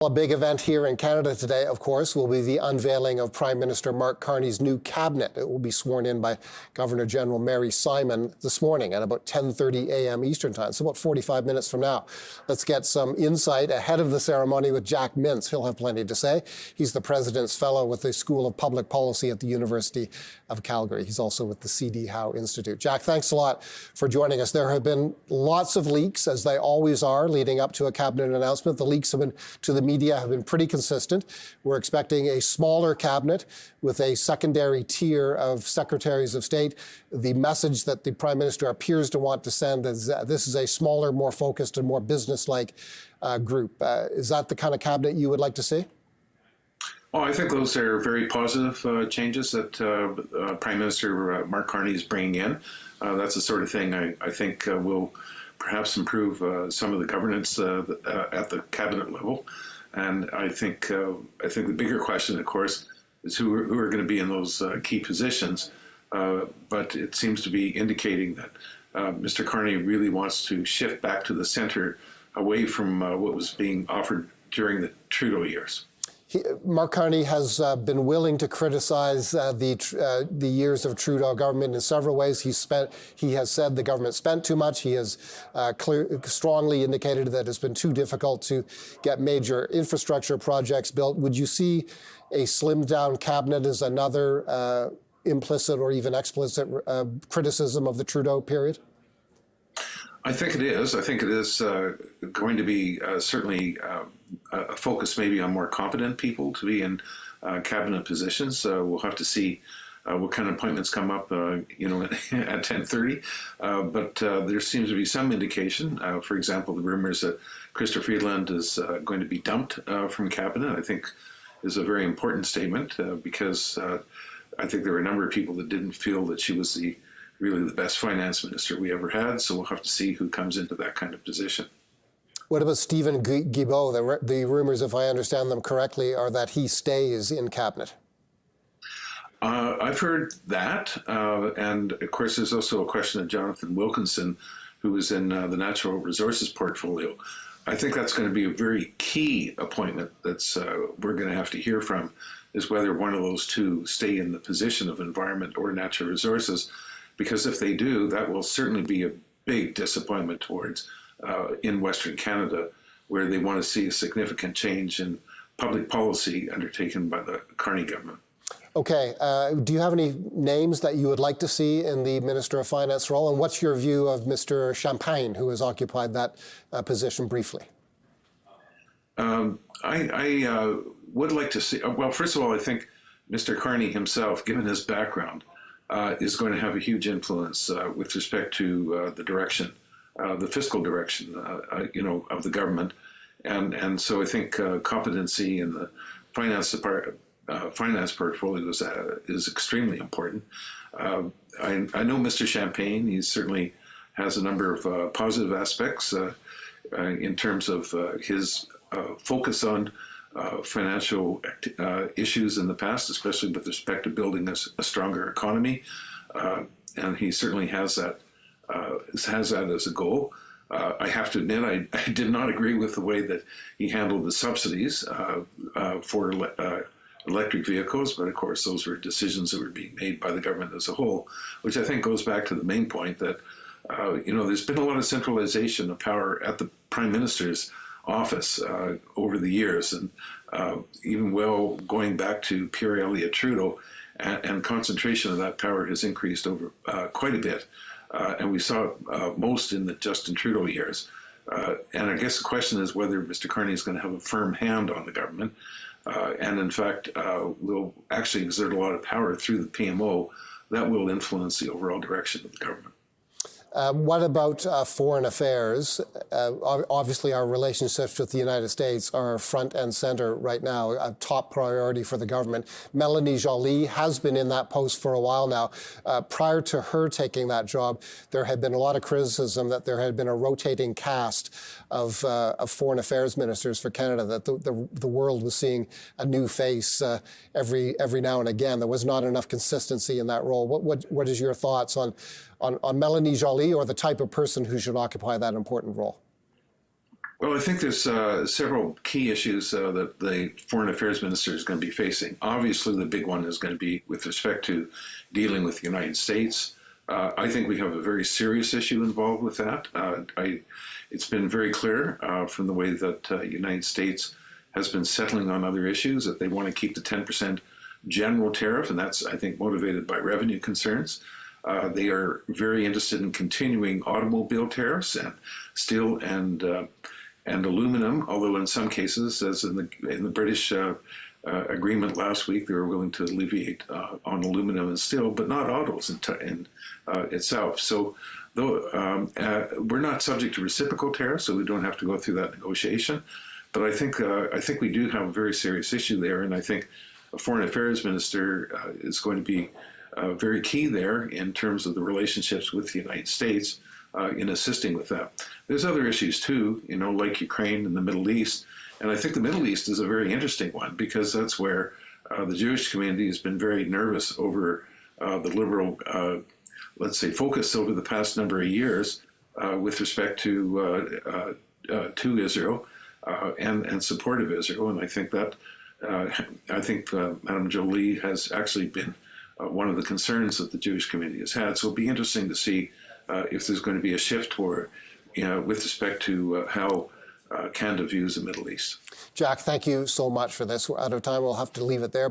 A big event here in Canada today, of course, will be the unveiling of Prime Minister Mark Carney's new cabinet. It will be sworn in by Governor-General Mary Simon this morning at about 10:30 a.m. Eastern Time, so about 45 minutes from now. Let's get some insight ahead of the ceremony with Jack Mintz. He'll have plenty to say. He's the President's Fellow with the School of Public Policy at the University of Calgary. He's also with the C.D. Howe Institute. Jack, thanks a lot for joining us. There have been lots of leaks, as they always are, leading up to a cabinet announcement. The leaks have been to the media have been pretty consistent. We're expecting a smaller cabinet with a secondary tier of secretaries of state. The message that the Prime Minister appears to want to send is that this is a smaller, more focused and more business-like group. Is that the kind of cabinet you would like to see? Well, I think those are very positive changes that Prime Minister Mark Carney is bringing in. That's the sort of thing I think will perhaps improve some of the governance at the cabinet level. And I think the bigger question, of course, is who are going to be in those key positions. But it seems to be indicating that Mr. Carney really wants to shift back to the center, away from what was being offered during the Trudeau years. Mark Carney has been willing to criticize the years of Trudeau government in several ways. He has said the government spent too much. He has strongly indicated that it's been too difficult to get major infrastructure projects built. Would you see a slimmed-down cabinet as another implicit or even explicit criticism of the Trudeau period? I think it is. I think it is going to be certainly a focus maybe on more competent people to be in cabinet positions. We'll have to see what kind of appointments come up, at 10:30. But there seems to be some indication. For example, the rumors that Chrystia Freeland is going to be dumped from cabinet, I think, is a very important statement because I think there were a number of people that didn't feel that she was really the best finance minister we ever had. So we'll have to see who comes into that kind of position. What about Steven Guilbeault? The rumors, if I understand them correctly, are that he stays in cabinet. I've heard that. And of course, there's also a question of Jonathan Wilkinson, who was in the natural resources portfolio. I think that's going to be a very key appointment that's we're going to have to hear from, is whether one of those two stay in the position of environment or natural resources. Because if they do, that will certainly be a big disappointment towards in Western Canada, where they want to see a significant change in public policy undertaken by the Carney government. Okay. Do you have any names that you would like to see in the Minister of Finance role? And what's your view of Mr. Champagne, who has occupied that position briefly? I would like to see, well, first of all, I think Mr. Carney himself, given his background, is going to have a huge influence with respect to the direction, the fiscal direction, of the government, and so I think competency in the finance portfolio is extremely important. I know Mr. Champagne. He certainly has a number of positive aspects in terms of his focus on financial issues in the past, especially with respect to building a stronger economy, and he certainly has that as a goal. I have to admit, I did not agree with the way that he handled the subsidies for electric vehicles, but of course those were decisions that were being made by the government as a whole, which I think goes back to the main point that there's been a lot of centralization of power at the Prime Minister's office over the years, and even going back to Pierre Elliott Trudeau, and concentration of that power has increased over quite a bit, and we saw it most in the Justin Trudeau years. And I guess the question is whether Mr. Carney is going to have a firm hand on the government, and in fact will actually exert a lot of power through the PMO that will influence the overall direction of the government. What about foreign affairs? Obviously, our relationships with the United States are front and center right now, a top priority for the government. Melanie Joly has been in that post for a while now. Prior to her taking that job, there had been a lot of criticism that there had been a rotating cast of foreign affairs ministers for Canada, that the world was seeing a new face every now and again. There was not enough consistency in that role. What is your thoughts on Melanie Joly, or the type of person who should occupy that important role? Well, I think there's several key issues that the foreign affairs minister is going to be facing. Obviously, the big one is going to be with respect to dealing with the United States. I think we have a very serious issue involved with that. It's been very clear from the way that the United States has been settling on other issues that they want to keep the 10% general tariff, and that's, I think, motivated by revenue concerns. They are very interested in continuing automobile tariffs and steel and aluminum, although in some cases, as in the British agreement last week, they were willing to alleviate on aluminum and steel, but not autos in itself. So though we're not subject to reciprocal tariffs, so we don't have to go through that negotiation. But I think we do have a very serious issue there, and I think a foreign affairs minister is going to be very key there in terms of the relationships with the United States in assisting with that. There's other issues too, like Ukraine and the Middle East. And I think the Middle East is a very interesting one because that's where the Jewish community has been very nervous over the liberal, let's say, focus over the past number of years with respect to Israel and support of Israel. And I think that Madame Jolie has actually been one of the concerns that the Jewish community has had. So it'll be interesting to see if there's going to be a shift toward, with respect to how Canada views the Middle East. Jack, thank you so much for this. We're out of time. We'll have to leave it there.